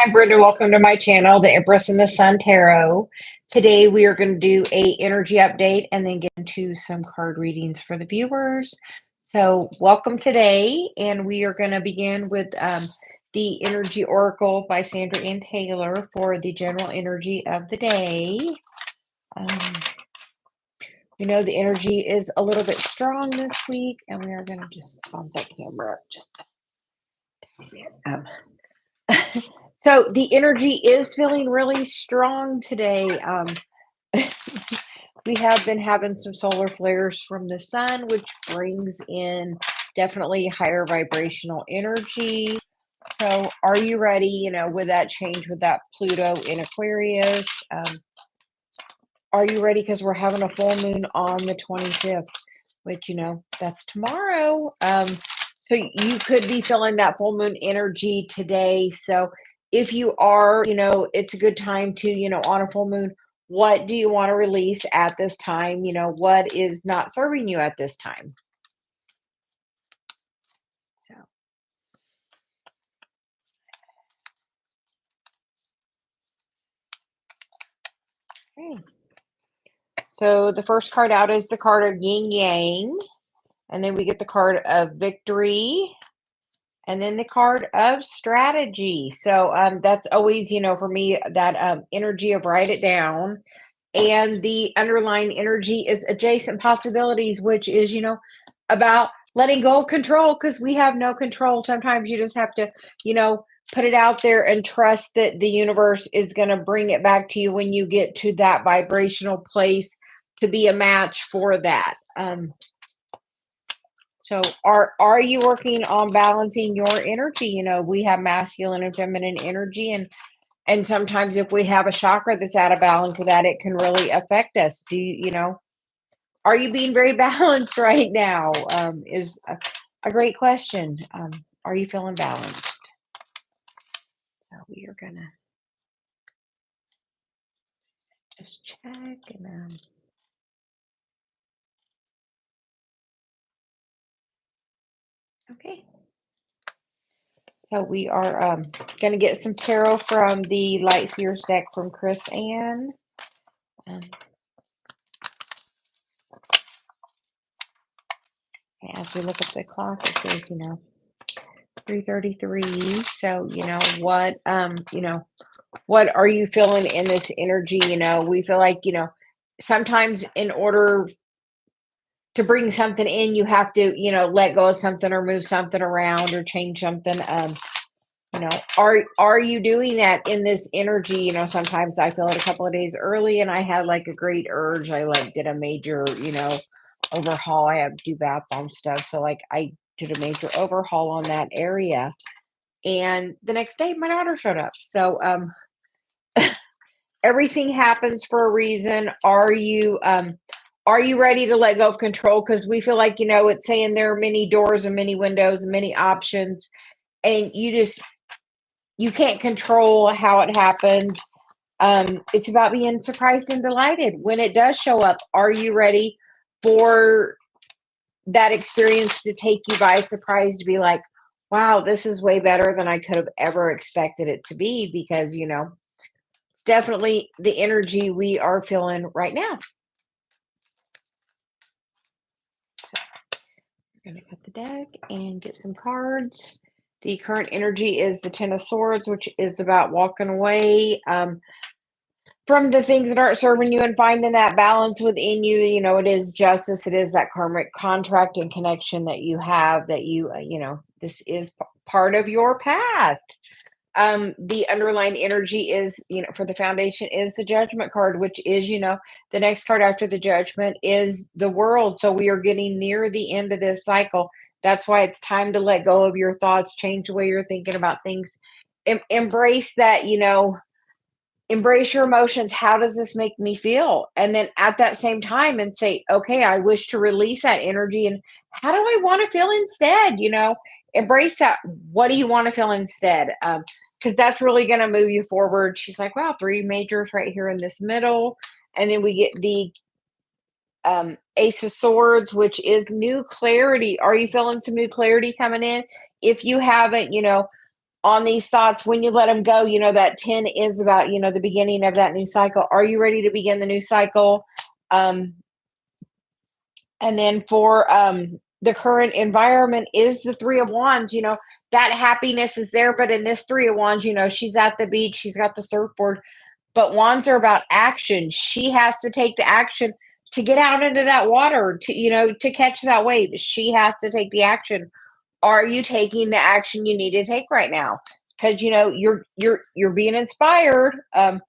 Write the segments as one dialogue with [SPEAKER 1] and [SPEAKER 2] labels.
[SPEAKER 1] I'm Brenda. Welcome to my channel, the Empress and the Sun Tarot. Today we are going to do a energy update and then get into some card readings for the viewers. So welcome today, and we are going to begin with the Energy Oracle by Sandra Ann Taylor for the general energy of the day. We know the energy is a little bit strong this week, and we are going to just bump that camera up just a bit. So the energy is feeling really strong today. We have been having some solar flares from the sun, which brings in definitely higher vibrational energy. So are you ready, with that change with that Pluto in Aquarius? Are you ready? Because we're having a full moon on the 25th, which, that's tomorrow. So you could be feeling that full moon energy today. So if you are, it's a good time to, on a full moon, what do you want to release at this time? What is not serving you at this time? So. Okay. So the first card out is the card of Yin Yang. And then we get the card of Victory. And then the card of Strategy. So that's always, for me, that energy of write it down. And the underlying energy is adjacent possibilities, which is, about letting go of control, because we have no control. Sometimes you just have to, put it out there and trust that the universe is going to bring it back to you when you get to that vibrational place to be a match for that. So are you working on balancing your energy? We have masculine and feminine energy, and sometimes if we have a chakra that's out of balance with that, it can really affect us. Do are you being very balanced right now? Is a great question. Are you feeling balanced? So we are gonna just check and okay. So we are going to get some tarot from the Light Seers deck from Chris Ann. As we look at the clock, it says, 3:33. So, what are you feeling in this energy? We feel like, sometimes in order to bring something in, you have to, let go of something or move something around or change something. Are you doing that in this energy? Sometimes I feel it a couple of days early and I had like a great urge. I did a major, overhaul. I have to do bath bomb stuff. So I did a major overhaul on that area. And the next day my daughter showed up. So everything happens for a reason. Are you ready to let go of control? Because we feel like, it's saying there are many doors and many windows and many options, and you can't control how it happens. It's about being surprised and delighted when it does show up. Are you ready for that experience to take you by surprise, to be like, wow, this is way better than I could have ever expected it to be? Because, definitely the energy we are feeling right now. So we're going to cut the deck and get some cards. The current energy is the Ten of Swords, which is about walking away from the things that aren't serving you and finding that balance within you. It is justice. It is that karmic contract and connection that you have, that this is part of your path. The underlying energy is, for the foundation is the Judgment card, which is, the next card after the Judgment is the World. So we are getting near the end of this cycle. That's why it's time to let go of your thoughts, change the way you're thinking about things, embrace that, embrace your emotions. How does this make me feel? And then at that same time and say, okay, I wish to release that energy. And how do I want to feel instead? Embrace that. What do you want to feel instead? Because that's really going to move you forward. She's like, wow, 3 majors right here in this middle. And then we get the Ace of Swords, which is new clarity. Are you feeling some new clarity coming in? If you haven't, on these thoughts, when you let them go, that 10 is about, the beginning of that new cycle. Are you ready to begin the new cycle? And then for the current environment is the Three of Wands. That happiness is there, but in this Three of Wands, she's at the beach, she's got the surfboard, but wands are about action. She has to take the action to get out into that water, to catch that wave. She has to take the action. Are you taking the action you need to take right now? Because you're being inspired, and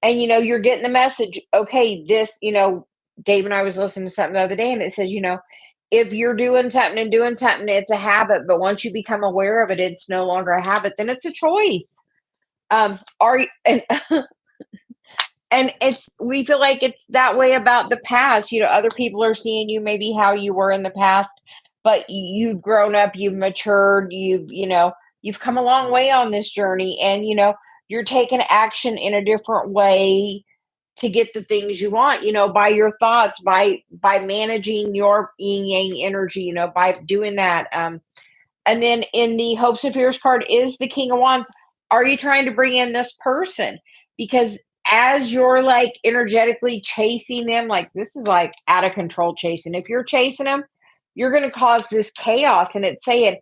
[SPEAKER 1] you're getting the message. Okay, this, Dave and I was listening to something the other day, and it says, if you're doing something and doing something, it's a habit. But once you become aware of it, it's no longer a habit. Then it's a choice. Are you, and we feel like it's that way about the past. Other people are seeing you maybe how you were in the past, but you've grown up, you've matured, you've come a long way on this journey, and you're taking action in a different way to get the things you want, by your thoughts, by managing your yin yang energy, by doing that. And then in the hopes and fears card is the King of Wands. Are you trying to bring in this person? Because as you're like energetically chasing them, like this is like out of control chasing. If you're chasing them, you're going to cause this chaos. And it's saying,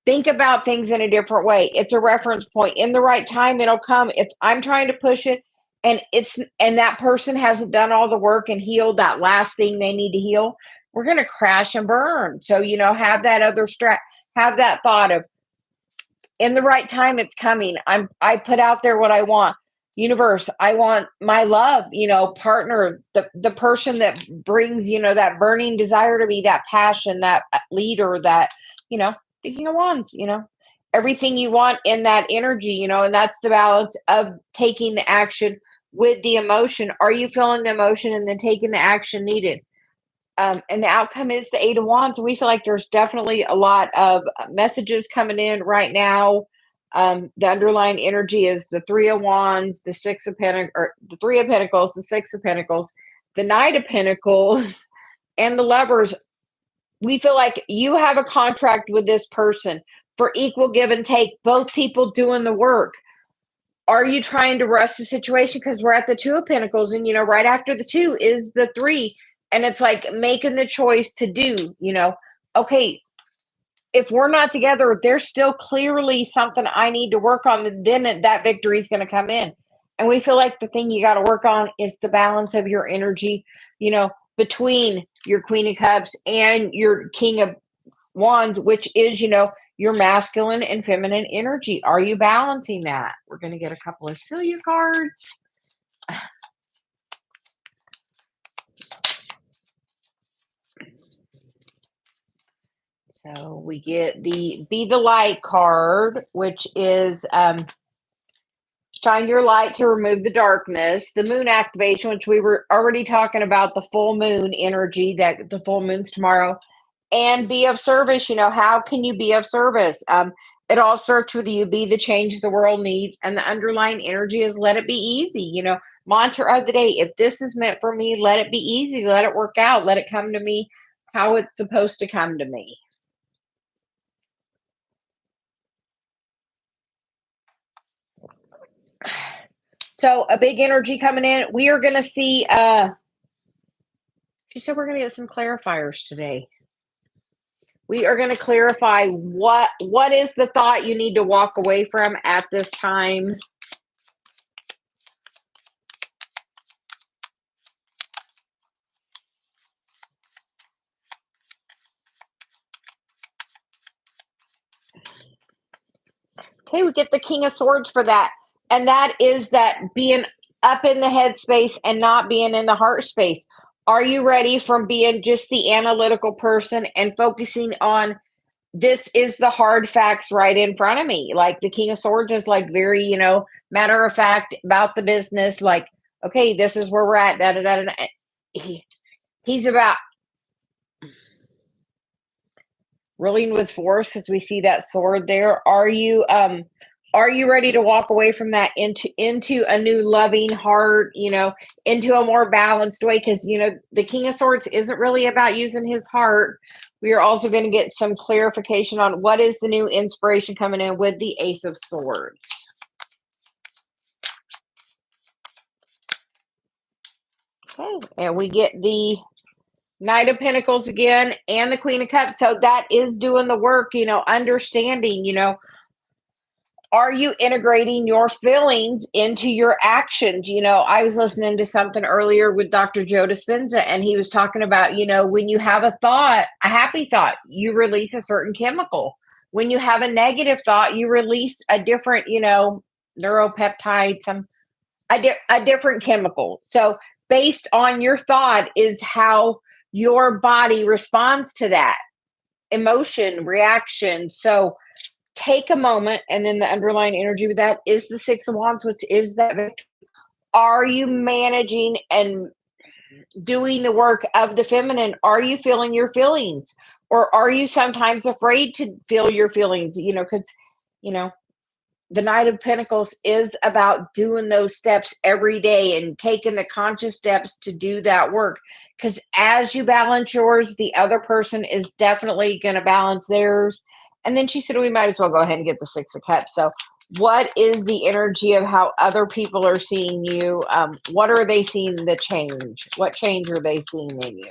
[SPEAKER 1] think about things in a different way. It's a reference point. In the right time, it'll come. If I'm trying to push it and that person hasn't done all the work and healed that last thing they need to heal, we're going to crash and burn. So, have that have that thought of, in the right time, it's coming. I put out there what I want. Universe, I want my love, partner, the person that brings, that burning desire to me, that passion, that leader, that, the King of Wands, everything you want in that energy, and that's the balance of taking the action with the emotion. Are you feeling the emotion and then taking the action needed? And the outcome is the Eight of Wands. We feel like there's definitely a lot of messages coming in right now. The underlying energy is the Three of Wands, the Six of Pentacles, or the Three of Pentacles, the Six of Pentacles, the Knight of Pentacles, and the Lovers. We feel like you have a contract with this person for equal give and take, both people doing the work. Are you trying to rush the situation? Because we're at the Two of Pentacles, and right after the two is the Three. And it's like making the choice to do, okay, if we're not together, there's still clearly something I need to work on. Then that victory is going to come in. And we feel like the thing you got to work on is the balance of your energy, between your Queen of Cups and your King of Wands, which is, your masculine and feminine energy. Are you balancing that? We're going to get a couple of Celia cards. So we get the Be the Light card, which is shine your light to remove the darkness. The Moon activation, which we were already talking about, the full moon energy, that the full moon's tomorrow. And be of service. How can you be of service? It all starts with you. Be the change the world needs. And the underlying energy is let it be easy. Mantra of the day. If this is meant for me, let it be easy. Let it work out. Let it come to me how it's supposed to come to me. So a big energy coming in. We are going to see, she said we're going to get some clarifiers today. We are going to clarify what is the thought you need to walk away from at this time. Okay, we get the King of Swords for that. And that is that being up in the head space and not being in the heart space. Are you ready from being just the analytical person and focusing on, this is the hard facts right in front of me? Like the King of Swords is like very, matter of fact about the business. Like, okay, this is where we're at. Da, da, da, da. He's about ruling with force, because we see that sword there. Are you Are you ready to walk away from that into a new loving heart, into a more balanced way? Because, the King of Swords isn't really about using his heart. We are also going to get some clarification on what is the new inspiration coming in with the Ace of Swords. Okay, and we get the Knight of Pentacles again and the Queen of Cups. So that is doing the work, understanding, are you integrating your feelings into your actions? I was listening to something earlier with Dr. Joe Dispenza, and he was talking about, when you have a thought, a happy thought, you release a certain chemical. When you have a negative thought, you release a different, neuropeptide, a different chemical. So based on your thought is how your body responds to that emotion, reaction. So take a moment, and then the underlying energy with that is the Six of Wands, which is that victory. Are you managing and doing the work of the feminine? Are you feeling your feelings? Or are you sometimes afraid to feel your feelings? Because, the Knight of Pentacles is about doing those steps every day and taking the conscious steps to do that work. Because as you balance yours, the other person is definitely going to balance theirs. And then she said, we might as well go ahead and get the Six of Cups. So what is the energy of how other people are seeing you? What are they seeing the change? What change are they seeing in you?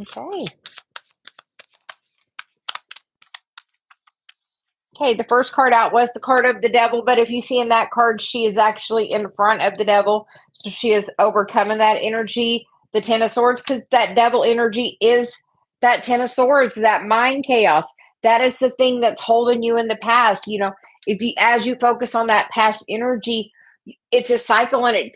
[SPEAKER 1] Okay. Okay, the first card out was the card of the devil, but if you see in that card, she is actually in front of the devil. So she is overcoming that energy, the Ten of Swords, because that devil energy is that Ten of Swords, that mind chaos. That is the thing that's holding you in the past. If you, as you focus on that past energy, it's a cycle, and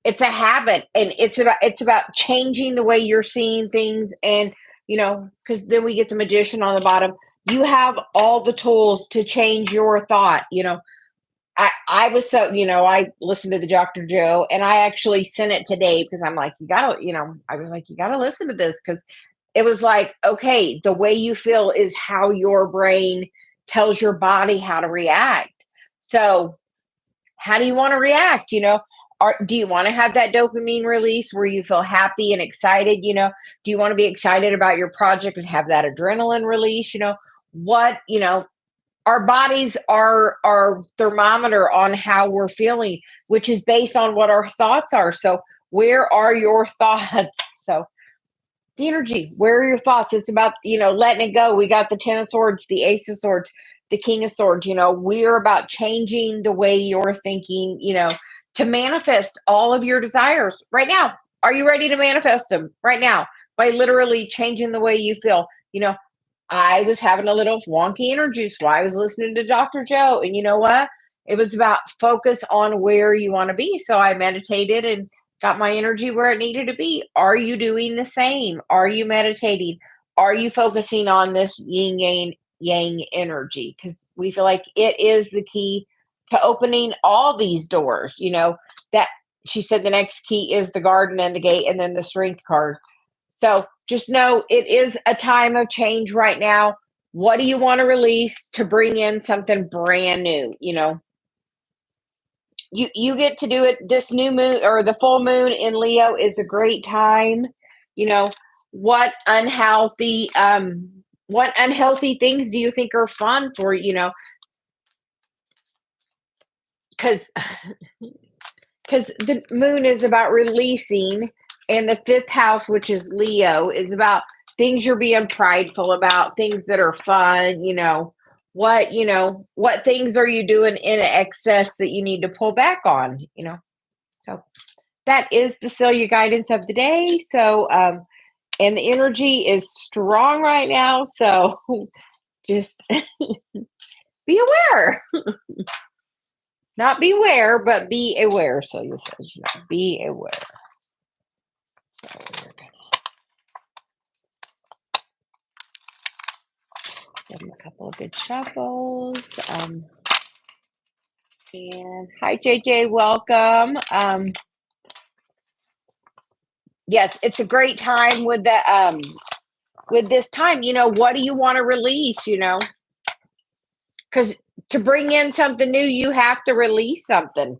[SPEAKER 1] it's a habit, and it's about changing the way you're seeing things. And because then we get the Magician on the bottom. You have all the tools to change your thought. I was so, I listened to the Dr. Joe, and I actually sent it today because I'm like, you gotta, I was like, you gotta listen to this, because it was like, okay, the way you feel is how your brain tells your body how to react. So how do you want to react? Do you want to have that dopamine release where you feel happy and excited? Do you want to be excited about your project and have that adrenaline release? What, our bodies are our thermometer on how we're feeling, which is based on what our thoughts are. So where are your thoughts? So the energy, where are your thoughts? It's about, letting it go. We got the Ten of Swords, the Ace of Swords, the King of Swords. We're about changing the way you're thinking, to manifest all of your desires right now. Are you ready to manifest them right now by literally changing the way you feel? I was having a little wonky energy, so I was listening to Dr. Joe, and you know what? It was about focus on where you want to be. So I meditated and got my energy where it needed to be. Are you doing the same? Are you meditating? Are you focusing on this yang energy? Because we feel like it is the key to opening all these doors. That she said the next key is the garden and the gate, and then the strength card. So just know it is a time of change right now. What do you want to release to bring in something brand new? You get to do it. This new moon, or the full moon in Leo, is a great time. What unhealthy things do you think are fun for because the moon is about releasing, and the fifth house, which is Leo, is about things you're being prideful about, things that are fun. What things are you doing in excess that you need to pull back on? So that is the CeliaGuidance of the day. So and the energy is strong right now, so just be aware. Not beware, but be aware. So you said, be aware. So we're gonna give them a couple of good shuffles. And hi, JJ, welcome. Yes, it's a great time with the with this time, what do you want to release, because to bring in something new, you have to release something.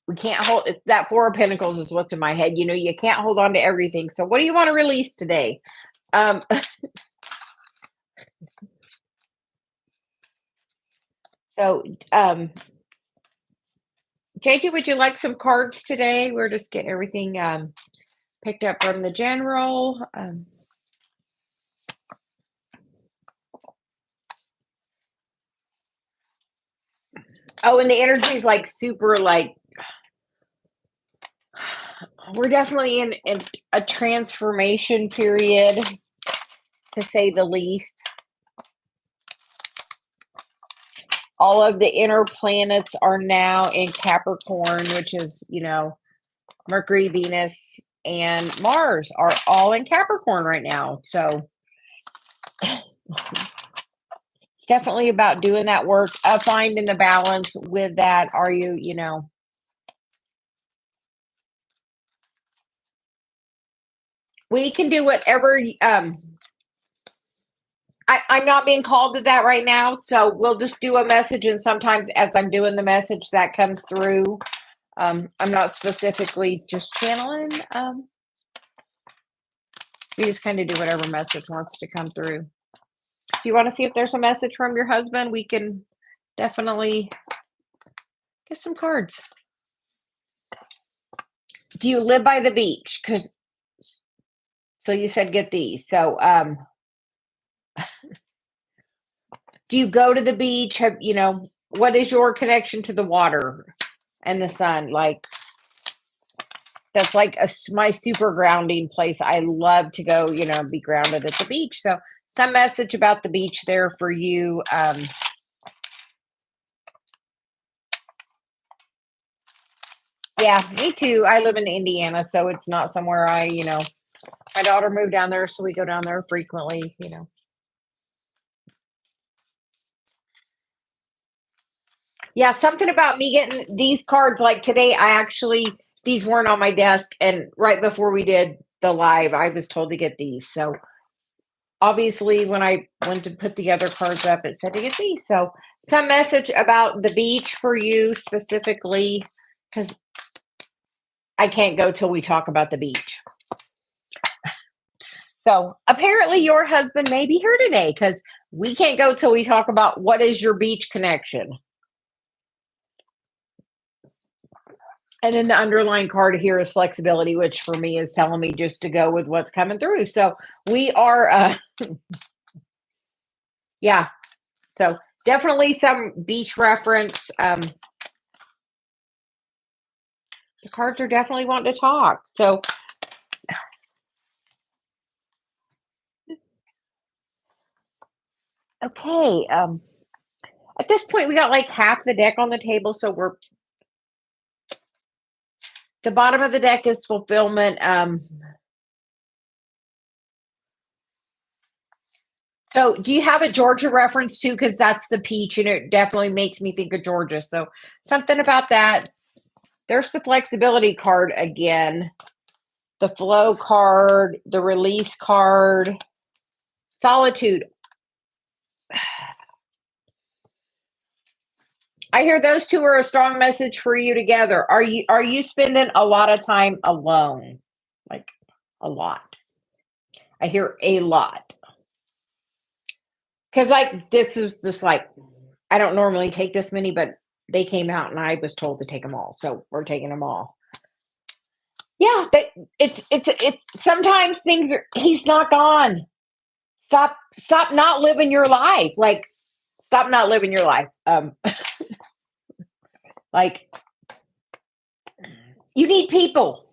[SPEAKER 1] We can't hold that. Four of Pentacles is what's in my head. You can't hold on to everything. So what do you want to release today? So, JJ, would you like some cards today? We're just getting everything picked up from the general. And the energy is like super, like, we're definitely in a transformation period, to say the least. All of the inner planets are now in Capricorn, which is, Mercury, Venus, and Mars are all in Capricorn right now. So it's definitely about doing that work, finding the balance with that. Are you, we can do whatever. I'm not being called to that right now, so we'll just do a message, and sometimes as I'm doing the message that comes through, I'm not specifically just channeling. We just kind of do whatever message wants to come through. If you want to see if there's a message from your husband, we can definitely get some cards. Do you live by the beach? So you said get these. So do you go to the beach? What is your connection to the water and the sun? Like, that's like my super grounding place. I love to go, be grounded at the beach. So some message about the beach there for you. Yeah, me too. I live in Indiana, so it's not somewhere my daughter moved down there, so we go down there frequently. Yeah, something about me getting these cards. Like today, these weren't on my desk, and right before we did the live, I was told to get these. So obviously, when I went to put the other cards up, it said to get these. So some message about the beach for you specifically, because I can't go till we talk about the beach. So apparently your husband may be here today, because we can't go till we talk about what is your beach connection. And then the underlying card here is flexibility, which for me is telling me just to go with what's coming through. So we are, yeah. So definitely some beach reference. The cards are definitely wanting to talk. So okay. At this point, we got like half the deck on the table. So the bottom of the deck is fulfillment. So do you have a Georgia reference too? Because that's the peach, and it definitely makes me think of Georgia. So something about that. There's the flexibility card again. The flow card, the release card, solitude. I hear those two are a strong message for you together. Are you spending a lot of time alone? Like a lot. I hear a lot. Because like this is just like, I don't normally take this many, but they came out and I was told to take them all. So we're taking them all. Yeah, but it's sometimes things are, he's not gone. Stop not living your life. Like, stop not living your life. Like, you need people.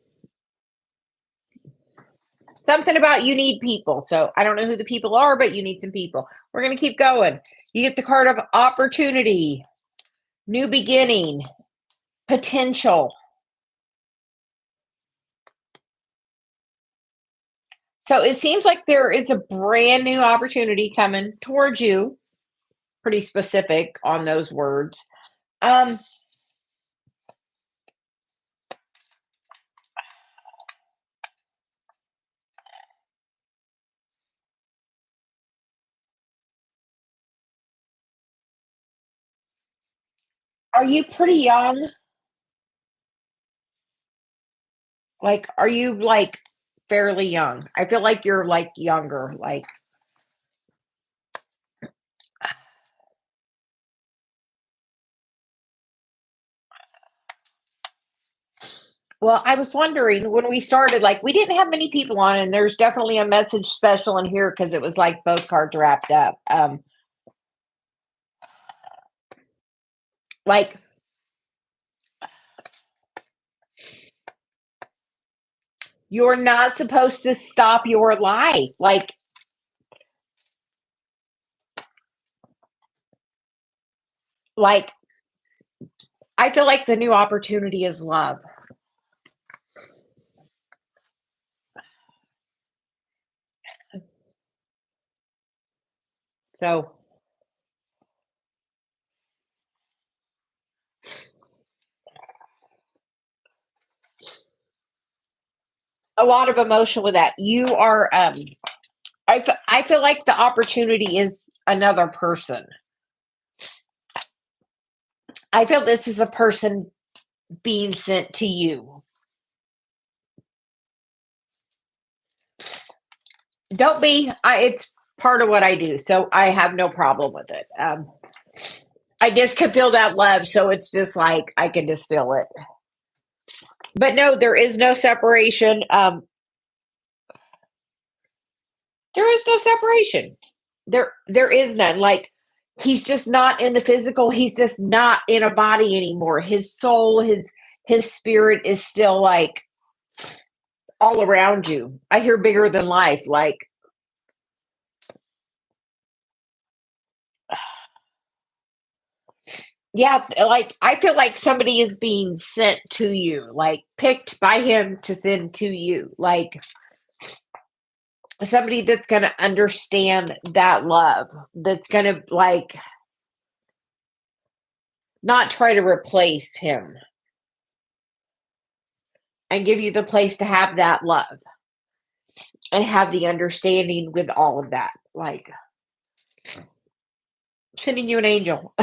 [SPEAKER 1] Something about you need people. So I don't know who the people are, but you need some people. We're going to keep going. You get the card of opportunity, new beginning, potential. So it seems like there is a brand new opportunity coming towards you. Pretty specific on those words. Are you pretty young? Like, are you like fairly young? I feel like you're like younger. Like, well, I was wondering when we started, like, we didn't have many people on, and there's definitely a message special in here because it was like both cards wrapped up. Like, you're not supposed to stop your life. Like, I feel like the new opportunity is love. So, a lot of emotion with that. You are, I feel like the opportunity is another person. I feel this is a person being sent to you. Don't be. It's part of what I do, so I have no problem with it. I just can feel that love, so it's just like I can just feel it. But no, there is no separation. There is no separation. There is none. Like, he's just not in the physical. He's just not in a body anymore. His soul, his spirit is still like all around you. I hear bigger than life. Like, yeah, like I feel like somebody is being sent to you, like picked by him to send to you. Like, somebody that's going to understand that love, that's going to like not try to replace him and give you the place to have that love and have the understanding with all of that. Like, sending you an angel.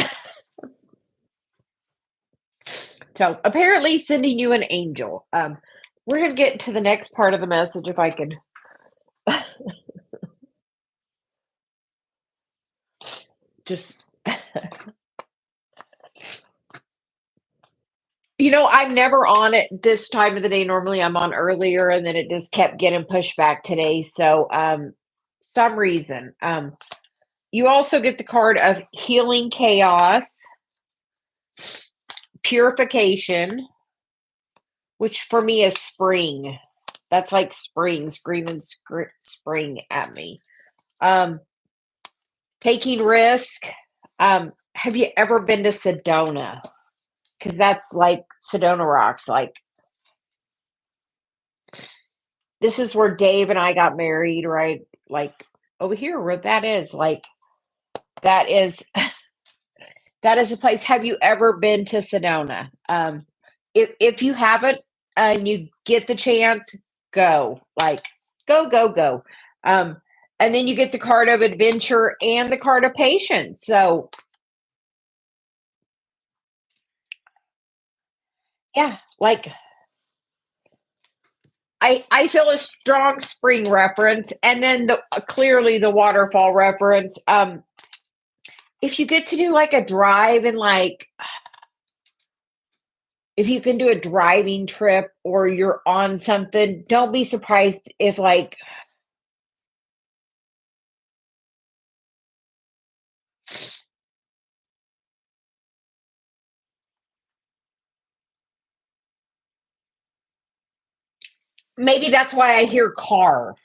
[SPEAKER 1] So, apparently, sending you an angel. We're going to get to the next part of the message if I can. Just, I'm never on it this time of the day. Normally, I'm on earlier, and then it just kept getting pushed back today. So, some reason. You also get the card of healing chaos, purification, which for me is spring. That's like spring screaming spring at me. Um, Taking risk. Have you ever been to Sedona? Because that's like Sedona rocks. Like, this is where Dave and I got married, right? Like, over here where that is. Like, that is that is a place. Have you ever been to Sedona? If you haven't and you get the chance, go. Like, go, go, go. Um, and then you get the card of adventure and the card of patience. So yeah, like, I feel a strong spring reference, and then the clearly the waterfall reference. If you get to do like a drive and like, if you can do a driving trip or you're on something, don't be surprised if like maybe that's why I hear car.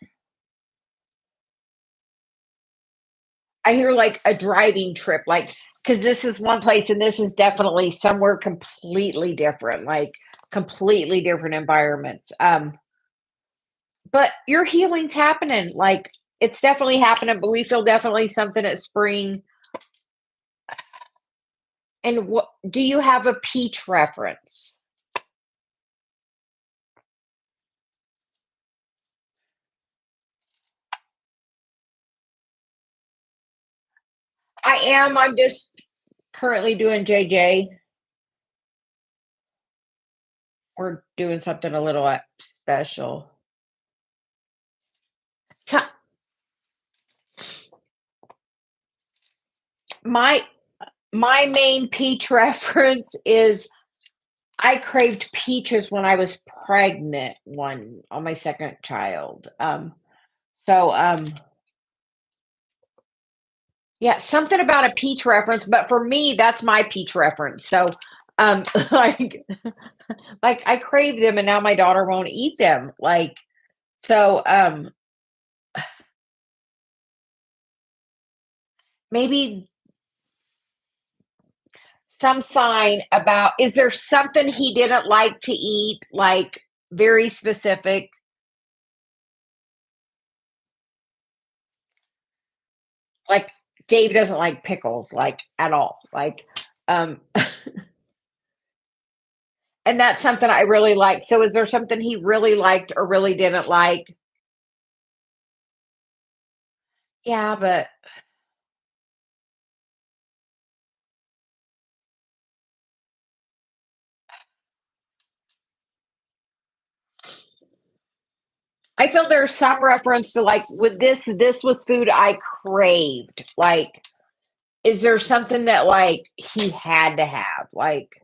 [SPEAKER 1] I hear like a driving trip, like, because this is one place and this is definitely somewhere completely different, like completely different environments. But your healing's happening. Like, it's definitely happening, but we feel definitely something at spring. And what do you have a peach reference? I am. I'm just currently doing JJ. We're doing something a little special. So my my main peach reference is I craved peaches when I was pregnant one on my second child. So yeah, something about a peach reference, but for me, that's my peach reference. So like like I craved them and now my daughter won't eat them. Like so maybe some sign about is there something he didn't like to eat, like very specific? Like Dave doesn't like pickles, like at all. Like and that's something I really like. So is there something he really liked or really didn't like? Yeah, but I feel there's some reference to like with this was food I craved. Like, is there something that like he had to have? Like,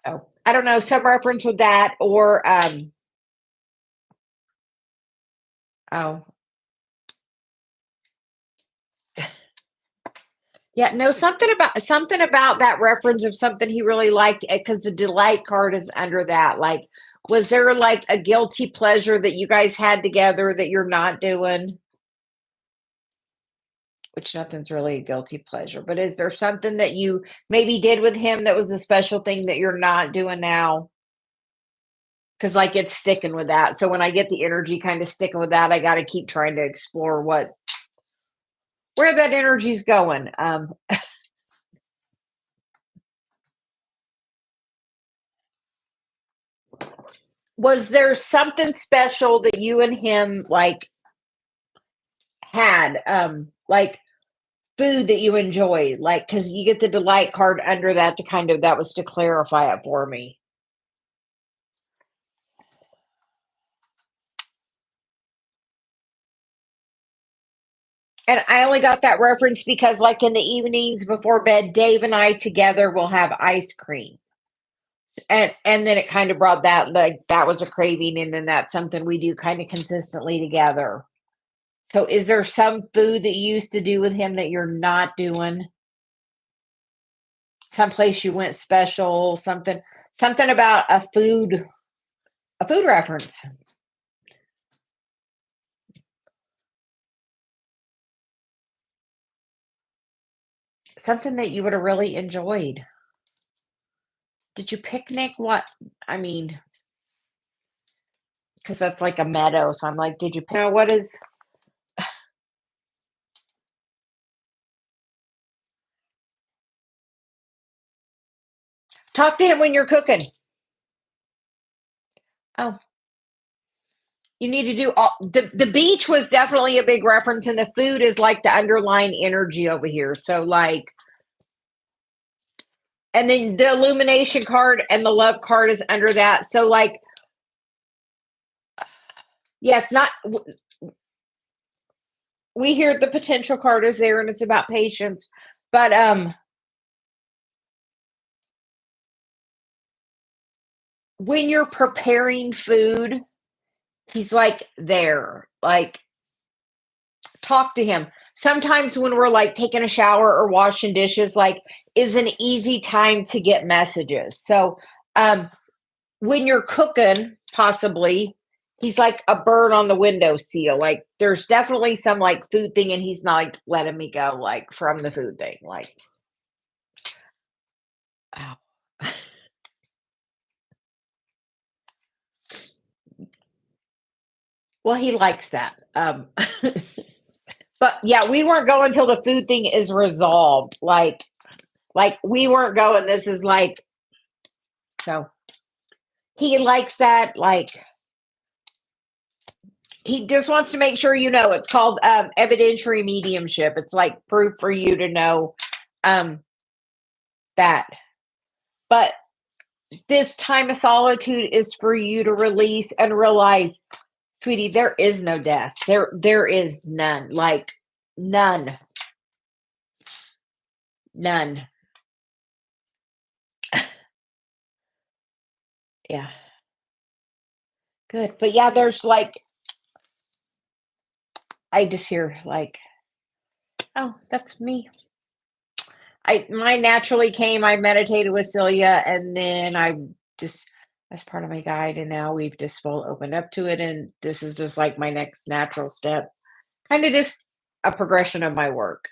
[SPEAKER 1] oh, I don't know, some reference with that or oh yeah, no, something about that reference of something he really liked because the delight card is under that. Like, was there like a guilty pleasure that you guys had together that you're not doing? Which nothing's really a guilty pleasure, but is there something that you maybe did with him that was a special thing that you're not doing now? Because like it's sticking with that. So when I get the energy kind of sticking with that, I got to keep trying to explore where that energy's going. Was there something special that you and him like had, like food that you enjoyed, like because you get the delight card under that to kind of that was to clarify it for me. And I only got that reference because, like, in the evenings before bed, Dave and I together will have ice cream, and then it kind of brought that like that was a craving, and then that's something we do kind of consistently together. So, is there some food that you used to do with him that you're not doing? Someplace you went special, something about a food reference, something that you would have really enjoyed. Did you picnic? What? I mean, because that's like a meadow. So I'm like, did you? What is? Talk to him when you're cooking. Oh, you need to do all the beach was definitely a big reference, and the food is like the underlying energy over here. So like, and then the illumination card and the love card is under that. So like, yes, not we hear the potential card is there, and it's about patience, but when you're preparing food, he's like there, like talk to him. Sometimes when we're like taking a shower or washing dishes, like is an easy time to get messages. So when you're cooking, possibly he's like a bird on the window seal. Like there's definitely some like food thing, and he's not like letting me go like from the food thing. Like, oh. Well, he likes that. But yeah, we weren't going till the food thing is resolved. Like we weren't going. This is like so he likes that. Like he just wants to make sure you know. It's called evidentiary mediumship. It's like proof for you to know um, that. But this time of solitude is for you to release and realize, sweetie, there is no death. There is none. Like none. None. Yeah. Good. But yeah, there's like I just hear like, oh, that's me. Mine naturally came. I meditated with Celia, and then I just as part of my guide, and now we've just full opened up to it, and this is just like my next natural step. Kind of just a progression of my work.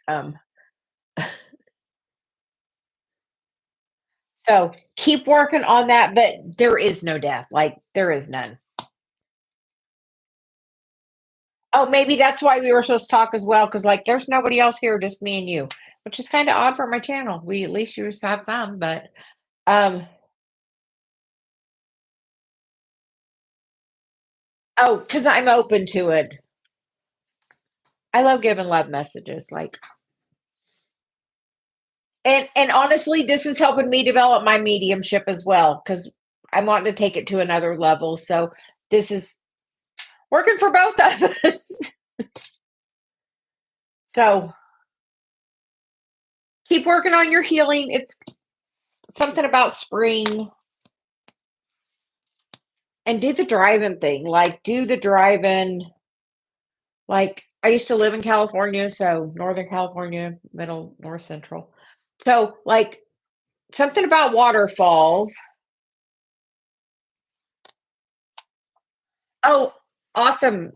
[SPEAKER 1] So keep working on that, but there is no death. Like there is none. Oh, maybe that's why we were supposed to talk as well, because like there's nobody else here, just me and you, which is kind of odd for my channel. We at least used to have some, but um oh, because I'm open to it. I love giving love messages. Like and honestly, this is helping me develop my mediumship as well, because I'm wanting to take it to another level. So this is working for both of us. So keep working on your healing. It's something about spring. And do the drive-in thing. Like, do the drive-in. Like, I used to live in California, so Northern California, middle, north central. So, like, something about waterfalls. Oh, awesome.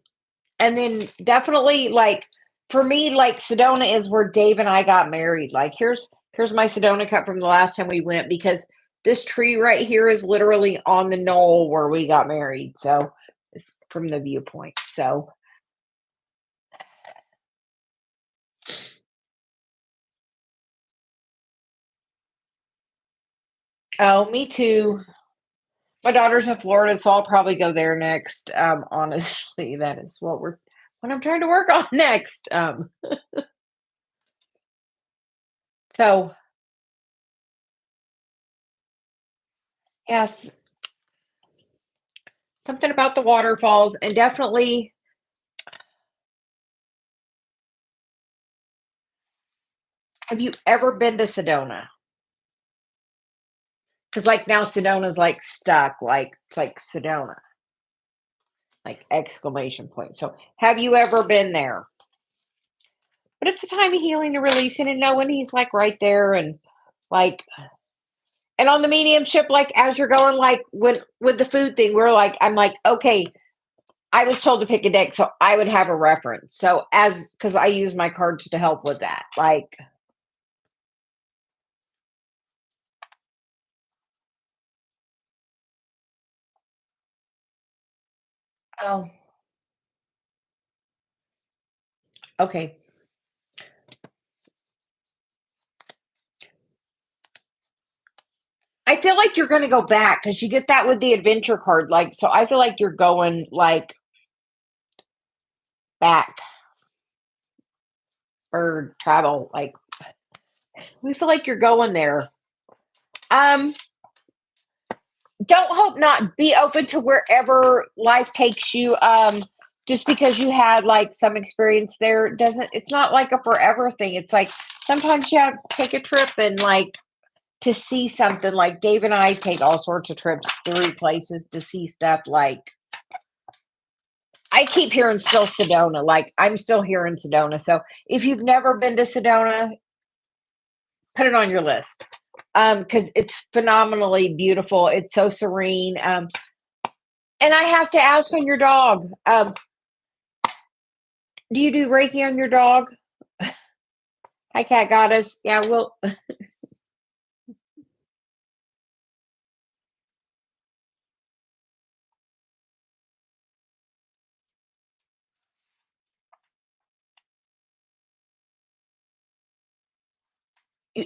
[SPEAKER 1] And then definitely, like, for me, like, Sedona is where Dave and I got married. Like, here's my Sedona cup from the last time we went, because this tree right here is literally on the knoll where we got married. So, it's from the viewpoint. So, oh, me too. My daughter's in Florida, so I'll probably go there next. Honestly, that is what I'm trying to work on next. So yes, something about the waterfalls, and definitely. Have you ever been to Sedona? Because like now Sedona's like stuck, like it's like Sedona, like exclamation point. So have you ever been there? But it's a time of healing and releasing and knowing he's like right there, and like and on the mediumship, like as you're going, like when with the food thing, we're like, I'm like, okay, I was told to pick a deck, so I would have a reference. So as because I use my cards to help with that. Like, oh, okay. I feel like you're gonna go back because you get that with the adventure card. Like, so I feel like you're going like back or travel. Like, we feel like you're going there. Um, don't hope not. Be open to wherever life takes you. Just because you had like some experience there doesn't. It's not like a forever thing. It's like sometimes you have to take a trip and like to see something. Like Dave and I take all sorts of trips through places to see stuff. Like I keep hearing still Sedona. Like I'm still here in Sedona. So if you've never been to Sedona, put it on your list. Because it's phenomenally beautiful. It's so serene. And I have to ask on your dog. Do you do Reiki on your dog? Hi, Cat Goddess. Yeah, well,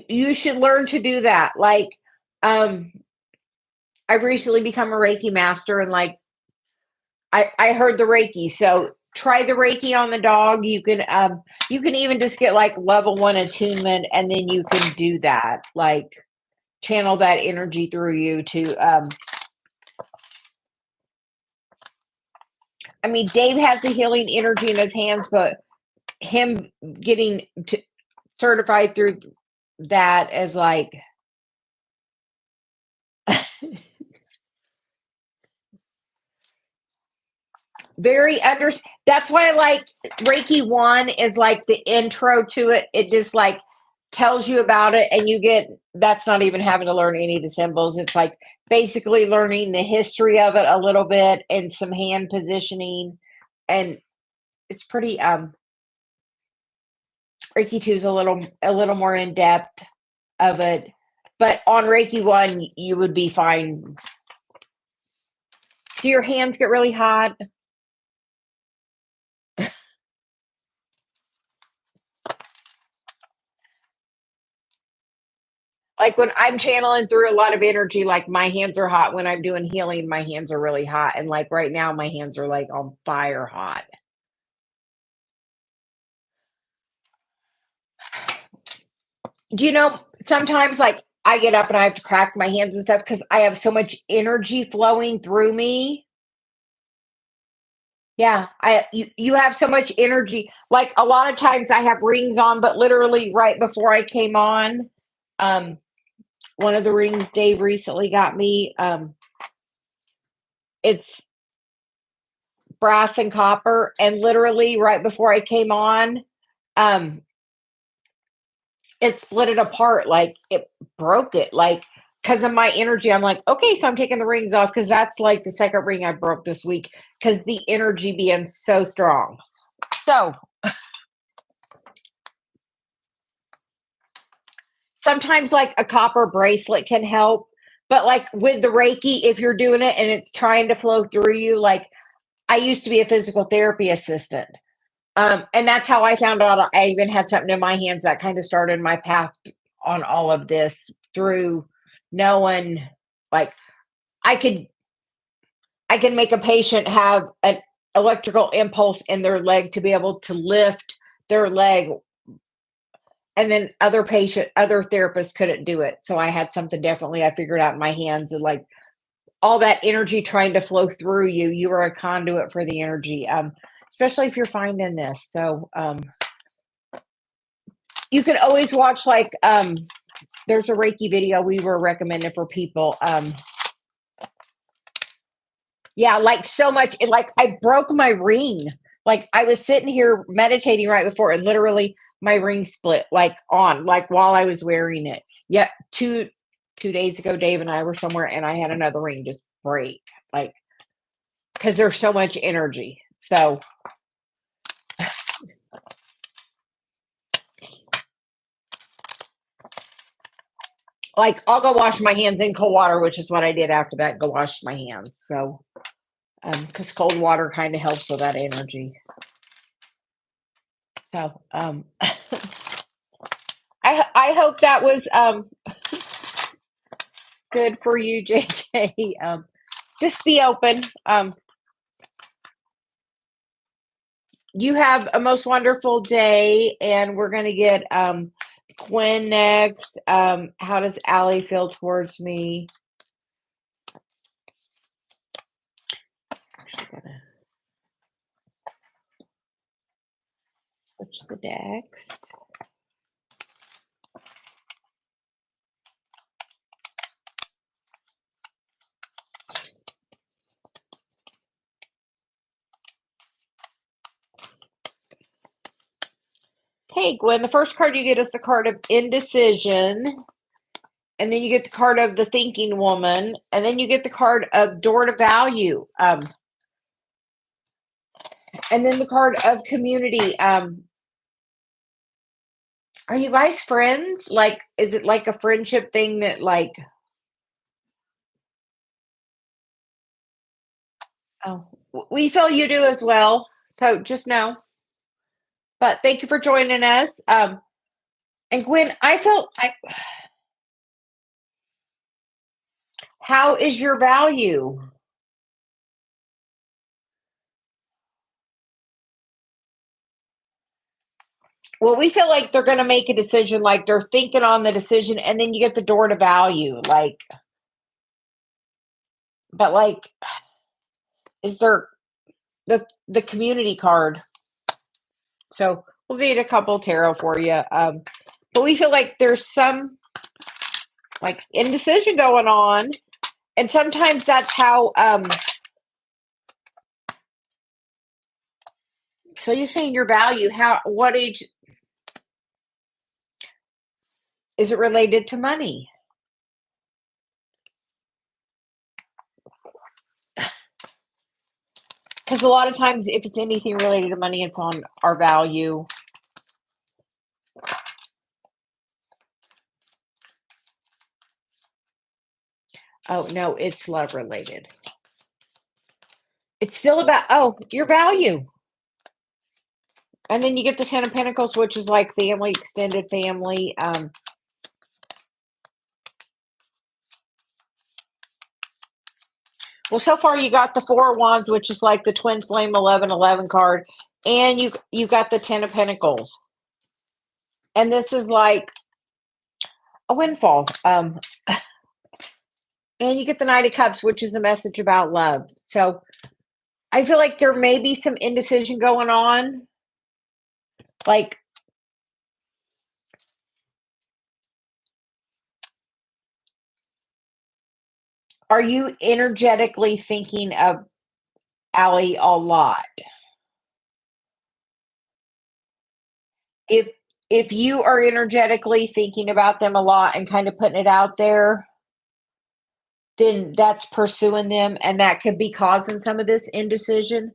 [SPEAKER 1] you should learn to do that. Like, um, I've recently become a Reiki master, and like, I heard the Reiki. So try the Reiki on the dog. You can even just get like level one attunement, and then you can do that. Like, channel that energy through you to, I mean, Dave has the healing energy in his hands, but him getting certified through that as like, very that's why I like Reiki 1 is like the intro to it. It just like tells you about it, and you get, that's not even having to learn any of the symbols. It's like basically learning the history of it a little bit and some hand positioning, and it's pretty Reiki 2 is a little more in depth of it. But on Reiki 1 you would be fine. Do your hands get really hot? Like when I'm channeling through a lot of energy, like my hands are hot. When I'm doing healing, my hands are really hot. And like right now, my hands are like on fire hot. Do you know, sometimes like I get up and I have to crack my hands and stuff because I have so much energy flowing through me. Yeah, you have so much energy. Like a lot of times I have rings on, but literally right before I came on, um, one of the rings Dave recently got me, it's brass and copper, and literally right before I came on, um, it split it apart, like it broke it, like because of my energy. I'm like, okay, so I'm taking the rings off because that's like the second ring I broke this week because the energy being so strong. So sometimes like a copper bracelet can help, but like with the Reiki, if you're doing it and it's trying to flow through you, like I used to be a physical therapy assistant. And that's how I found out I even had something in my hands that kind of started my path on all of this through knowing like I could I can make a patient have an electrical impulse in their leg to be able to lift their leg, and then other therapists couldn't do it. So I had something definitely I figured out in my hands, and like all that energy trying to flow through you, you are a conduit for the energy. Especially if you're finding this. So you can always watch like there's a Reiki video we were recommending for people. Yeah, like so much. Like I broke my ring. Like I was sitting here meditating right before, and literally my ring split. Like on, like while I was wearing it. Yeah, two days ago, Dave and I were somewhere, and I had another ring just break. Like because there's so much energy. So like I'll go wash my hands in cold water, which is what I did after that. Go wash my hands. So because cold water kind of helps with that energy. So I hope that was good for you, JJ. Just be open. You have a most wonderful day, and we're gonna get Quinn next. How does Allie feel towards me? Actually, gonna switch the decks. Okay, Gwen, the first card you get is the card of indecision. And then you get the card of the thinking woman. And then you get the card of door to value. And then the card of community. Are you guys friends? Like, is it like a friendship thing that like, oh, we feel you do as well. So just know. But thank you for joining us. And Gwen, how is your value? Well, we feel like they're going to make a decision, like they're thinking on the decision, and then you get the door to value. Like, but like, is there the community card? So we'll get a couple tarot for you. But we feel like there's some like indecision going on, and sometimes that's how. So you're saying your value? What age is it related to money? Because a lot of times, if it's anything related to money, it's on our value. Oh, no, it's love related. It's still about, your value. And then you get the Ten of Pentacles, which is like family, extended family. Well, so far you got the Four of Wands, which is like the Twin Flame 1111 card. And you got the Ten of Pentacles. And this is like a windfall. And you get the Knight of Cups, which is a message about love. So I feel like there may be some indecision going on. Like, are you energetically thinking of Allie a lot? If you are energetically thinking about them a lot and kind of putting it out there, then that's pursuing them, and that could be causing some of this indecision.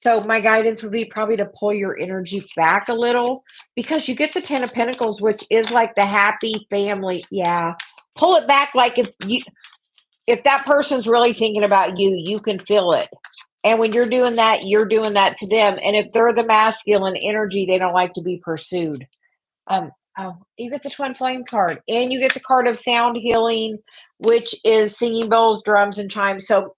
[SPEAKER 1] So my guidance would be probably to pull your energy back a little, because you get the Ten of Pentacles, which is like the happy family. Yeah. Pull it back. Like if that person's really thinking about you, you can feel it. And when you're doing that to them. And if they're the masculine energy, they don't like to be pursued. You get the Twin Flame card, and you get the card of sound healing, which is singing bowls, drums, and chimes. So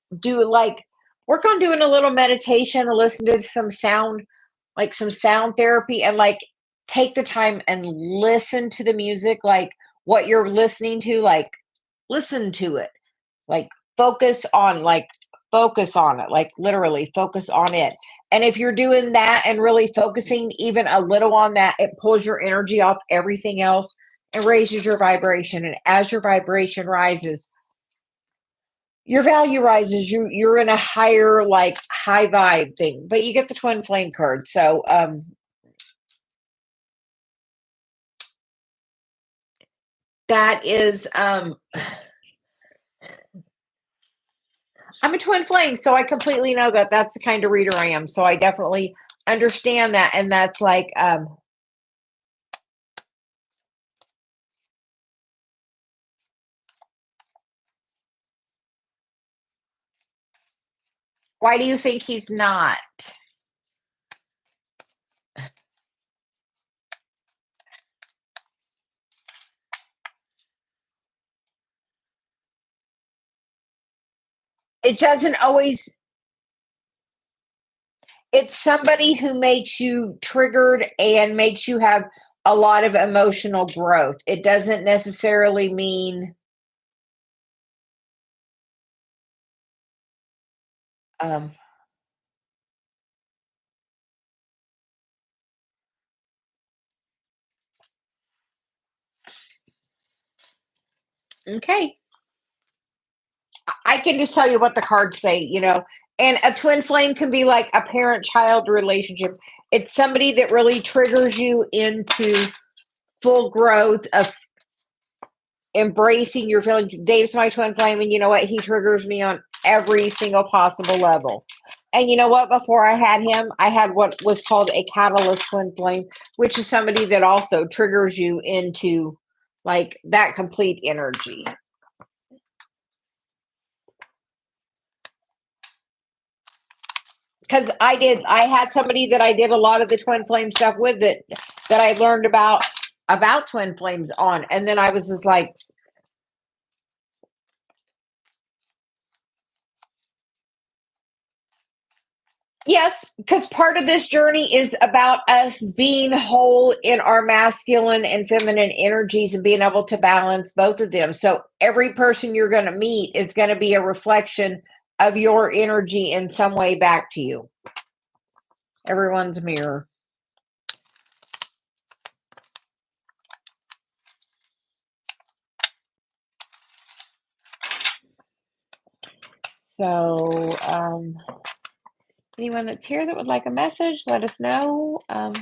[SPEAKER 1] work on doing a little meditation and listen to some sound, like some sound therapy, and like take the time and listen to the music, like what you're listening to, like listen to it, like focus on it, like literally focus on it. And if you're doing that and really focusing even a little on that, it pulls your energy off everything else and raises your vibration. And as your vibration rises, your value rises. You're in a higher, like high vibe thing. But you get the Twin Flame card. So that is I'm a twin flame, so I completely know that that's the kind of reader I am. So I definitely understand that. And that's like, why do you think he's not? It doesn't always, it's somebody who makes you triggered and makes you have a lot of emotional growth. It doesn't necessarily mean, um, okay. I can just tell you what the cards say. And a twin flame can be like a parent child relationship. It's somebody that really triggers you into full growth of embracing your feelings. Dave's my twin flame, and you know what? He triggers me on every single possible level. And you know what? Before I had him, I had what was called a catalyst twin flame, which is somebody that also triggers you into like that complete energy. Because I had somebody that I did a lot of the twin flame stuff with that I learned about twin flames on. And then I was just like, Yes, because part of this journey is about us being whole in our masculine and feminine energies and being able to balance both of them. So every person you're going to meet is going to be a reflection of your energy in some way back to you. Everyone's a mirror. So, anyone that's here that would like a message, let us know. I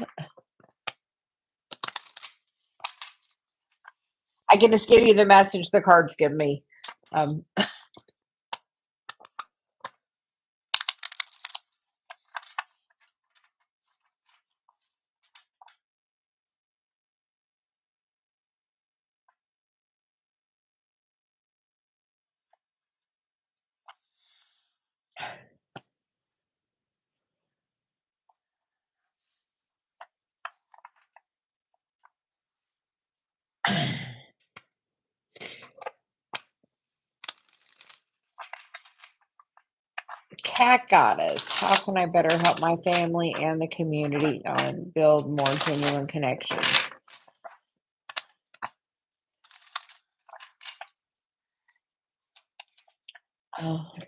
[SPEAKER 1] can just give you the message the cards give me. Cat Goddess, how can I better help my family and the community and build more genuine connections?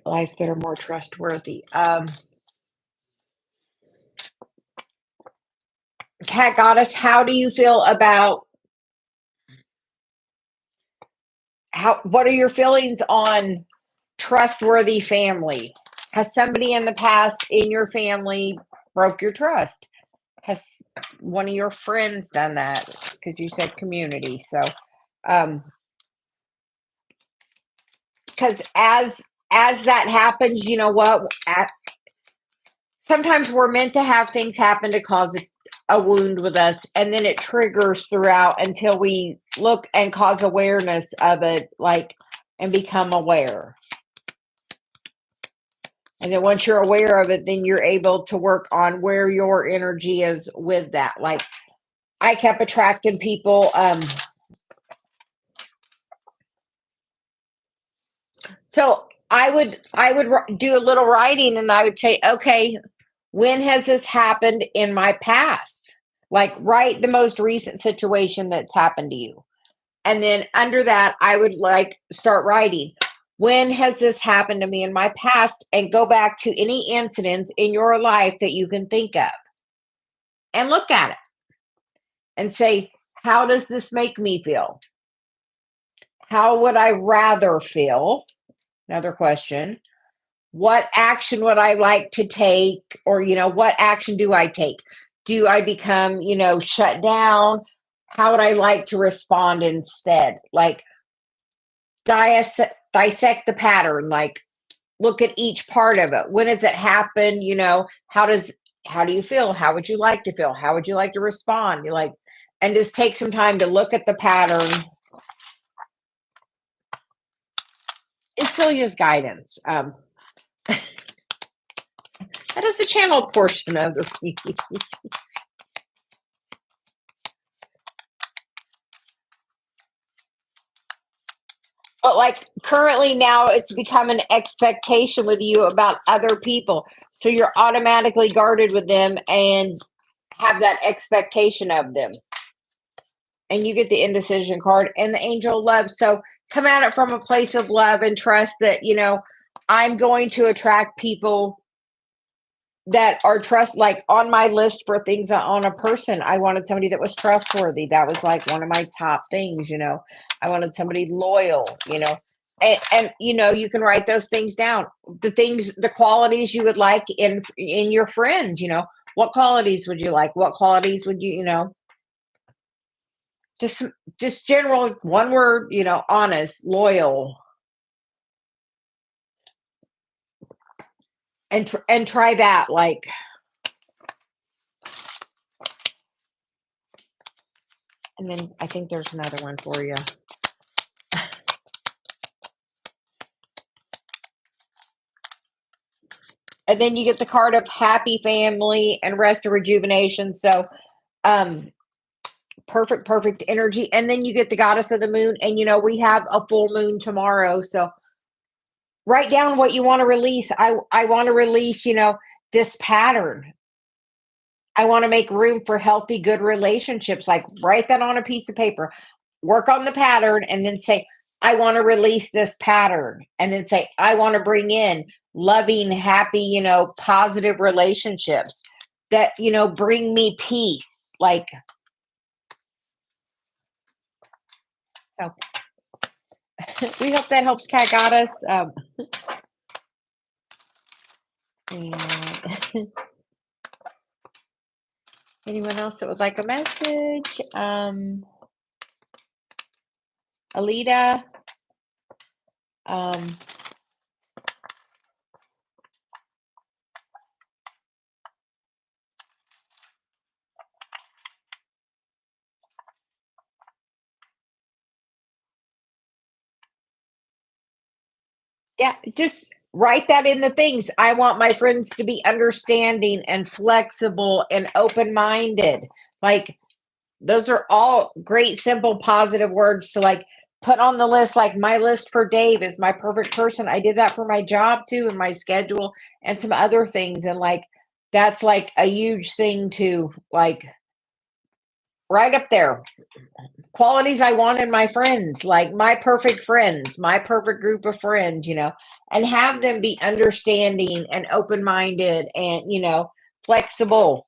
[SPEAKER 1] Life that are more trustworthy. Cat Goddess, how do you feel about what are your feelings on trustworthy family? Has somebody in the past in your family broke your trust? Has one of your friends done that? Because you said community. So, because as that happens, you know what? Sometimes we're meant to have things happen to cause a wound with us, and then it triggers throughout until we look and cause awareness of it, like, and become aware. And then once you're aware of it, then you're able to work on where your energy is with that. Like, I kept attracting people. So I would do a little writing, and I would say, okay, when has this happened in my past? Like, write the most recent situation that's happened to you. And then under that, I would like start writing. When has this happened to me in my past? And go back to any incidents in your life that you can think of and look at it and say, how does this make me feel? How would I rather feel? Another question. What action would I like to take? Or, what action do I take? Do I become, shut down? How would I like to respond instead? Like, dissect the pattern, like, look at each part of it. When does it happen? How do you feel? How would you like to feel? How would you like to respond? You like, and just take some time to look at the pattern. It's Celia's guidance. That is the channel portion of the reading. But like currently now it's become an expectation with you about other people. So you're automatically guarded with them and have that expectation of them. And you get the indecision card and the angel of love. So come at it from a place of love and trust that, I'm going to attract people that are like on my list for things on a person. I wanted somebody that was trustworthy. That was like one of my top things. I wanted somebody loyal, and you can write those things down. The qualities you would like in your friends. What qualities would you like? What qualities would just general one word, honest, loyal, and try that. Like, and then I think there's another one for you. And then you get the card of happy family and rest and rejuvenation. So, perfect energy. And then you get the goddess of the moon. And, we have a full moon tomorrow. So write down what you want to release. I want to release, this pattern. I want to make room for healthy, good relationships. Like, write that on a piece of paper, work on the pattern, and then say, I want to release this pattern. And then say, I want to bring in loving, happy, positive relationships that, bring me peace. Like, so we hope that helps, Cat Goddess. And anyone else that would like a message? Alita. Yeah, just write that in the things. I want my friends to be understanding and flexible and open-minded. Like, those are all great, simple, positive words to like put on the list. Like, my list for Dave is my perfect person. I did that for my job too, and my schedule and some other things. And like, that's like a huge thing to like right up there. Qualities I want in my friends, like my perfect friends, my perfect group of friends, and have them be understanding and open minded and, flexible.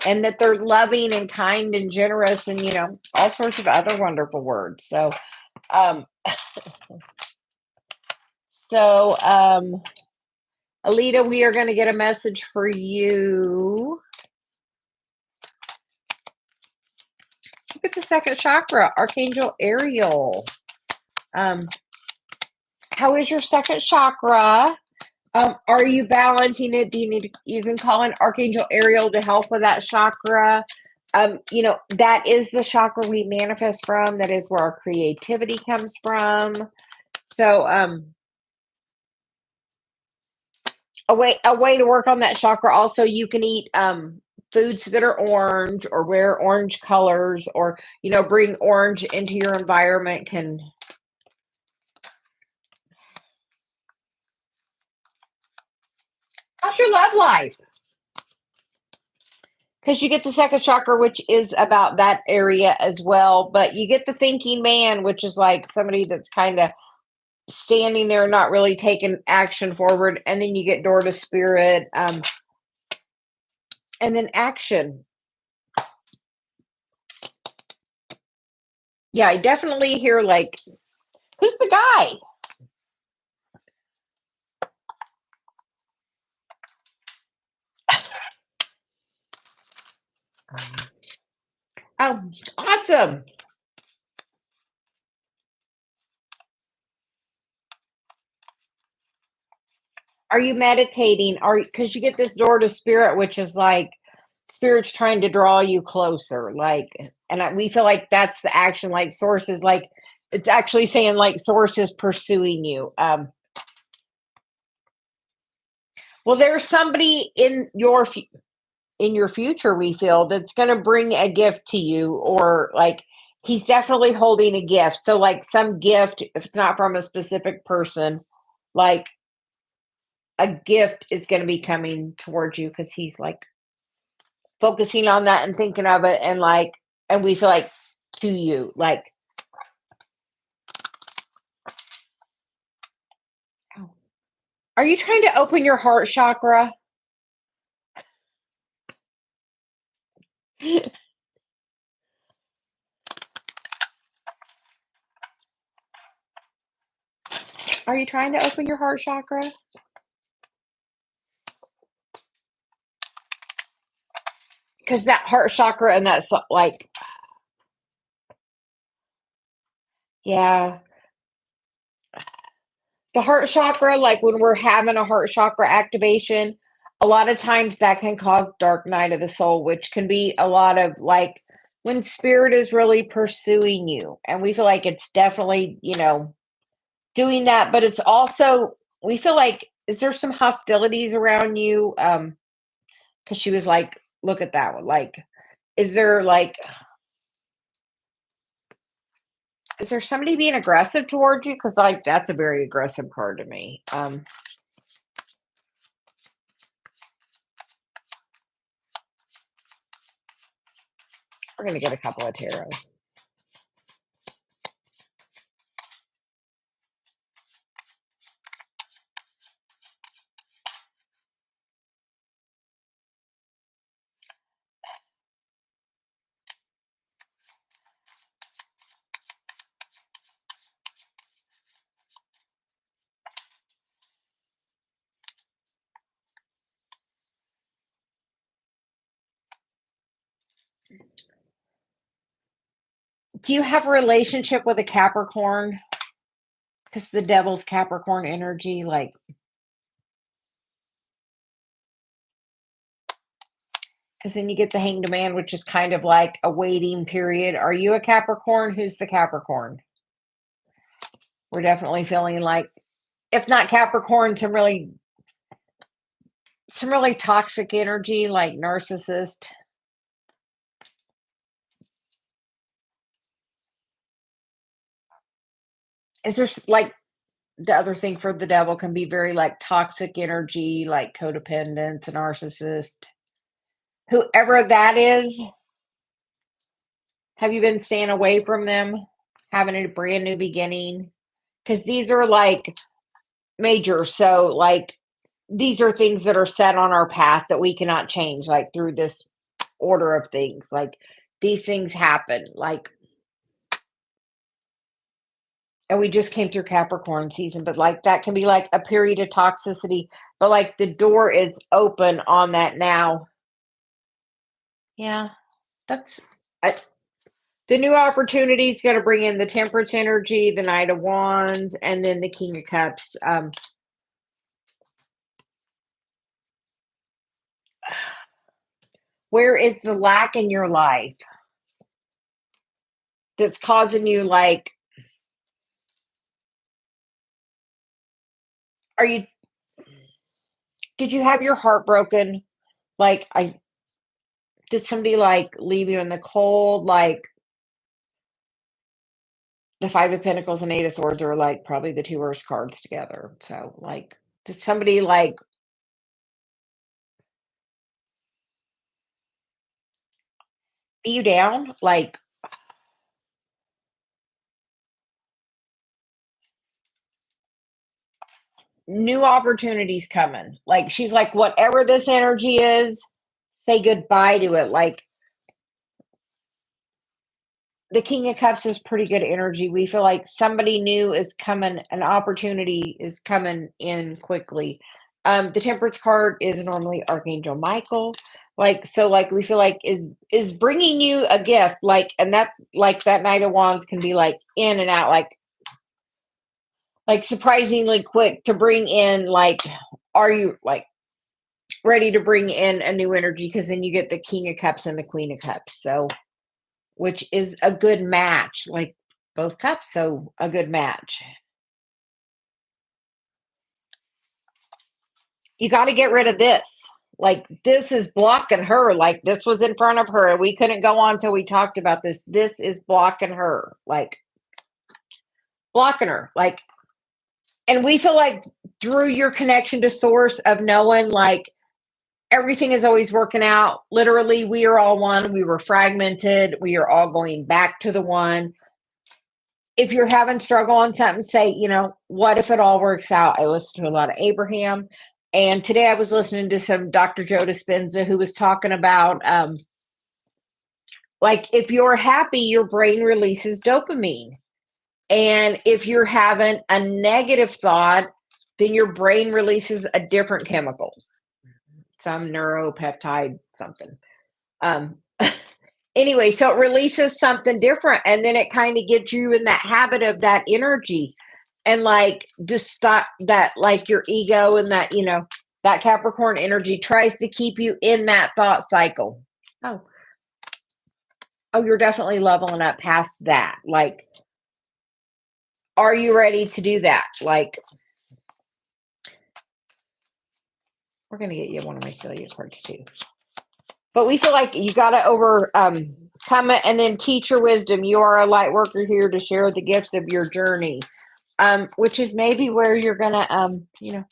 [SPEAKER 1] And that they're loving and kind and generous and, all sorts of other wonderful words. So, Alita, we are going to get a message for you. Look at the second chakra, Archangel Ariel. How is your second chakra? Are you balancing it? You can call in Archangel Ariel to help with that chakra. That is the chakra we manifest from. That is where our creativity comes from. So, a way to work on that chakra. Also, you can eat foods that are orange or wear orange colors, or bring orange into your environment. How's your love life? Because you get the second chakra, which is about that area as well. But you get the thinking man, which is like somebody that's kind of standing there, not really taking action forward. And then you get door to spirit, and then action. Yeah, I definitely hear like, who's the guy? Oh, awesome. Are you meditating? Because you get this door to spirit, which is like spirit's trying to draw you closer. Like, and we feel like that's the action. Like, source is like, it's actually saying like source is pursuing you. Well, there's somebody in your future, we feel, that's going to bring a gift to you, or like he's definitely holding a gift. So like some gift, if it's not from a specific person, like a gift is going to be coming towards you, because he's like focusing on that and thinking of it, and like, and we feel like to you, like, are you trying to open your heart chakra? Are you trying to open your heart chakra? Because that heart chakra and that's like, yeah, the heart chakra, like when we're having a heart chakra activation, a lot of times that can cause dark night of the soul, which can be a lot of like when spirit is really pursuing you. And we feel like it's definitely, doing that, but it's also, we feel like, is there some hostilities around you? Because she was like, look at that one. Like, is there like, Is there somebody being aggressive towards you? Because like that's a very aggressive card to me. We're gonna get a couple of tarot. Do you have a relationship with a Capricorn? Because the devil's Capricorn energy, like, because then you get the Hanged Man, which is kind of like a waiting period. Are you a Capricorn? Who's the Capricorn? We're definitely feeling like, if not Capricorn, some really toxic energy, like narcissist. Is there like the other thing for the devil can be very like toxic energy, like codependence, a narcissist. Whoever that is, have you been staying away from them, having a brand new beginning? Because these are like major. So, like, these are things that are set on our path that we cannot change, like through this order of things. Like, these things happen. Like, and we just came through Capricorn season, but like that can be like a period of toxicity, but like the door is open on that now. Yeah, that's I, the new opportunity is going to bring in the Temperance energy, the Knight of Wands, and then the King of Cups. Where is the lack in your life that's causing you like? Are you? Did you have your heart broken? Like I did somebody like leave you in the cold? Like the Five of Pentacles and Eight of Swords are like probably the two worst cards together. So like, did somebody like beat you down? Like new opportunities coming. Like she's like, whatever this energy is, say goodbye to it. Like the King of Cups is pretty good energy. We feel like somebody new is coming, an opportunity is coming in quickly. The Temperance card is normally Archangel Michael. Like so, like we feel like is bringing you a gift, and that like that Knight of Wands can be like in and out, like surprisingly quick to bring in. Like, are you like ready to bring in a new energy? Because then you get the King of Cups and the Queen of Cups. So which is a good match, like both cups, so a good match. You got to get rid of this. Like this is blocking her. Like this was in front of her and we couldn't go on till we talked about this. This is blocking her. Like blocking her. Like and we feel like through your connection to source of knowing like everything is always working out. Literally, we are all one. We were fragmented. We are all going back to the one. If you're having struggle on something, say, what if it all works out? I listen to a lot of Abraham. And today I was listening to some Dr. Joe Dispenza who was talking about like if you're happy, your brain releases dopamine. And if you're having a negative thought, then your brain releases a different chemical, some neuropeptide, something. Um, anyway, so it releases something different and then it kind of gets you in that habit of that energy and like just stop that, like your ego and that, that Capricorn energy tries to keep you in that thought cycle. Oh, oh, you're definitely leveling up past that. Like, are you ready to do that? Like, we're going to get you one of my Celia cards too. But we feel like you got to overcome it. And then teacher wisdom. You are a light worker here to share the gifts of your journey. Which is maybe where you're going to,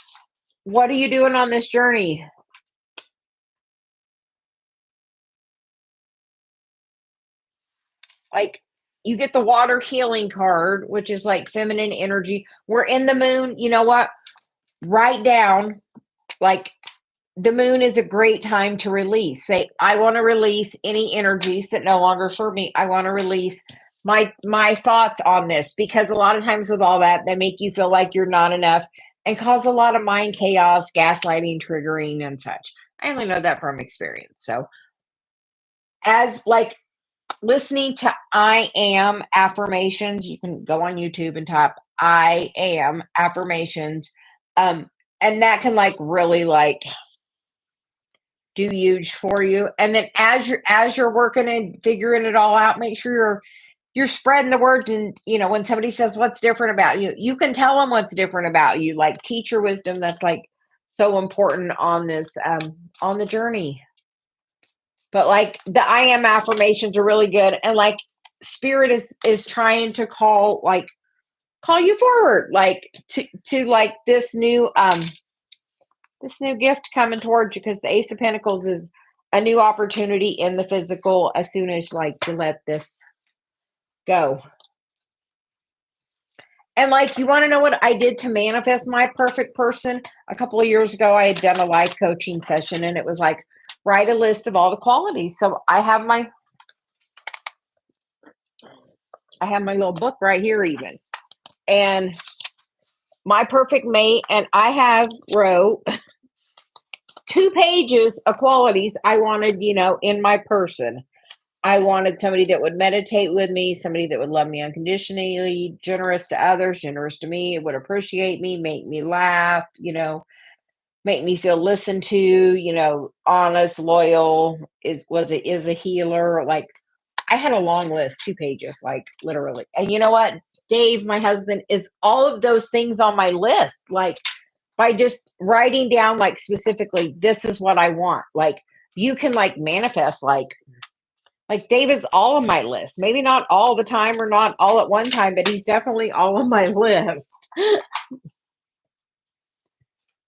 [SPEAKER 1] what are you doing on this journey? Like you get the water healing card, which is like feminine energy. We're in the moon. You know what? Write down like the moon is a great time to release. Say, I want to release any energies that no longer serve me. I want to release my thoughts on this, because a lot of times with all that, they make you feel like you're not enough and cause a lot of mind chaos, gaslighting, triggering, and such. I only know that from experience. So as like listening to I am affirmations, you can go on YouTube and type I am affirmations. And that can like really like do huge for you. And then as you're working and figuring it all out, make sure you're spreading the word. And when somebody says what's different about you, you can tell them what's different about you. Like teacher wisdom, that's like so important on this on the journey. But like the I am affirmations are really good. And like spirit is trying to call you forward, like to like this new gift coming towards you, because the Ace of Pentacles is a new opportunity in the physical as soon as like you let this go. And like, you want to know what I did to manifest my perfect person? A couple of years ago, I had done a life coaching session, and it was like, write a list of all the qualities. So I have my little book right here even. And my perfect mate, and I have wrote 2 pages of qualities I wanted, in my person. I wanted somebody that would meditate with me, somebody that would love me unconditionally, generous to others, generous to me, would appreciate me, make me laugh, make me feel listened to, honest, loyal, is a healer. Like I had a long list, 2 pages, like literally. And you know what? Dave, my husband, is all of those things on my list. Like by just writing down like specifically, this is what I want. Like you can like manifest like David's all of my list. Maybe not all the time or not all at one time, but he's definitely all of my list.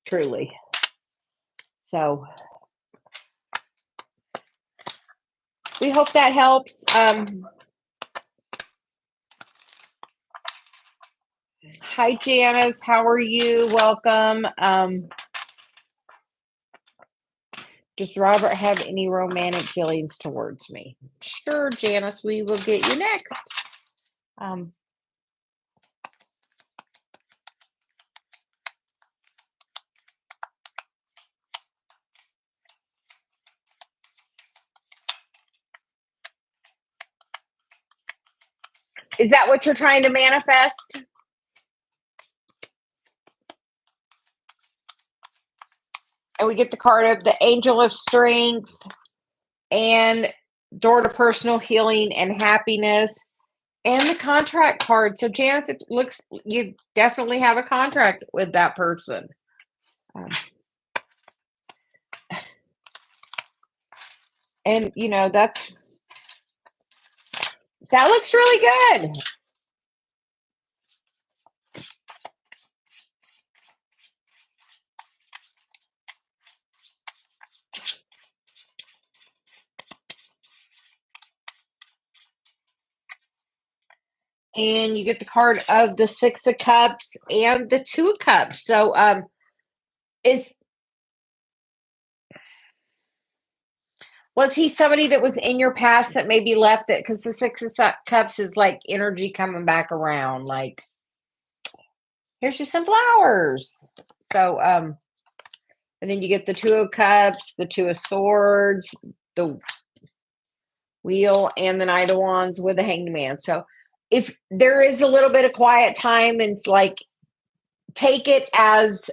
[SPEAKER 1] Truly. So we hope that helps. Hi Janice, how are you? Welcome. Does Robert have any romantic feelings towards me? Sure, Janice, we will get you next. Is that what you're trying to manifest? And we get the card of the Angel of Strength and door to personal healing and happiness, and the contract card. So Janice, it looks you definitely have a contract with that person. And that looks really good. And you get the card of the Six of Cups and the Two of Cups. So was he somebody that was in your past that maybe left it? Because the Six of Cups is like energy coming back around. Like, here's just some flowers. So, and then you get the Two of Cups, the Two of Swords, the Wheel, and the Knight of Wands with the Hanged Man. So, if there is a little bit of quiet time, and it's like, take it as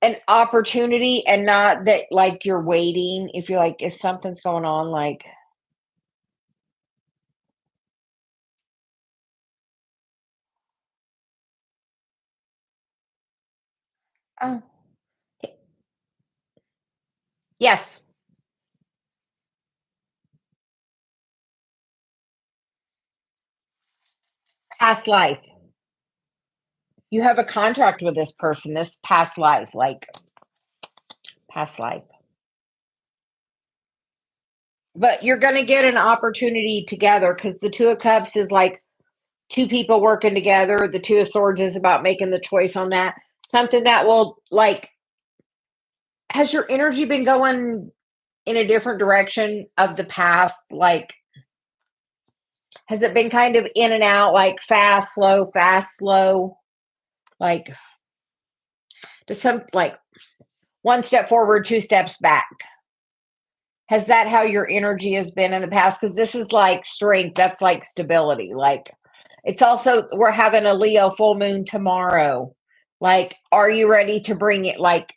[SPEAKER 1] an opportunity and not that like you're waiting. If you're like, if something's going on, like, oh, yes. Past life. You have a contract with this person, this past life, like past life. But you're going to get an opportunity together because the Two of Cups is like two people working together. The Two of Swords is about making the choice on that. Something that will, like, has your energy been going in a different direction of the past? Like, has it been kind of in and out, like fast, slow? Like, does some, like, one step forward, two steps back? Has that how your energy has been in the past? Because this is like strength. That's like stability. Like, it's also, we're having a Leo full moon tomorrow. Like, are you ready to bring it? Like,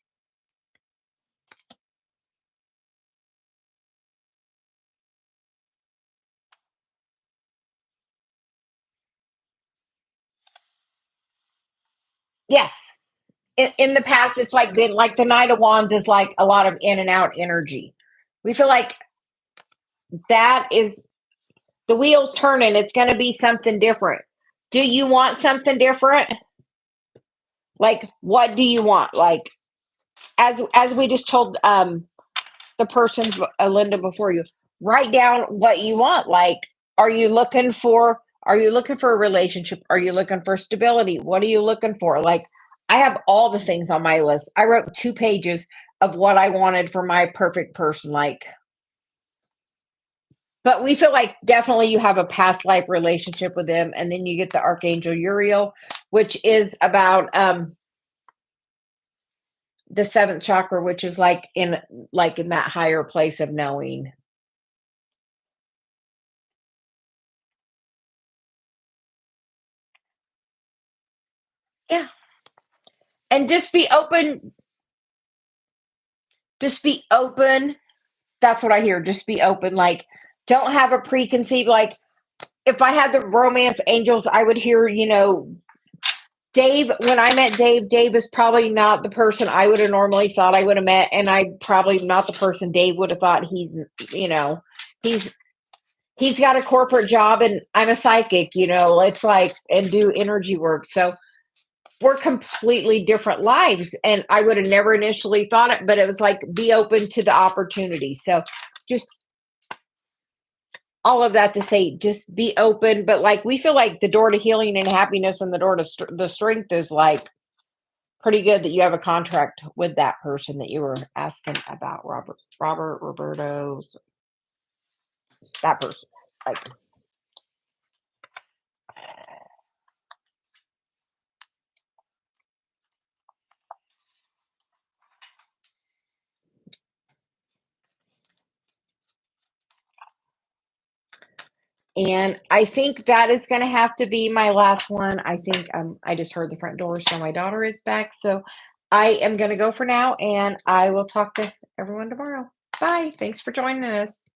[SPEAKER 1] yes. In the past, it's like been like the Knight of Wands is like a lot of in and out energy. We feel like that is the wheels turning. It's going to be something different. Do you want something different? Like, what do you want? Like, as we just told the person, Linda, before you, write down what you want. Like, are you looking for a relationship? Are you looking for stability? What are you looking for? Like, I have all the things on my list. I wrote 2 pages of what I wanted for my perfect person. Like, but we feel like definitely you have a past life relationship with them. And then you get the Archangel Uriel, which is about the seventh chakra, which is like in that higher place of knowing. Yeah. And just be open. Just be open. That's what I hear. Just be open. Like, don't have a preconceived, like, if I had the romance angels, I would hear, Dave, when I met Dave is probably not the person I would have normally thought I would have met. And I probably not the person Dave would have thought he's he's got a corporate job and I'm a psychic, it's like, and do energy work. So we're completely different lives. And I would have never initially thought it, but it was like, be open to the opportunity. So just all of that to say, just be open. But like, we feel like the door to healing and happiness and the door to the strength is like pretty good that you have a contract with that person that you were asking about, Roberto's, that person. Like, and I think that is going to have to be my last one. I think I just heard the front door, so my daughter is back. So I am going to go for now, and I will talk to everyone tomorrow. Bye. Thanks for joining us.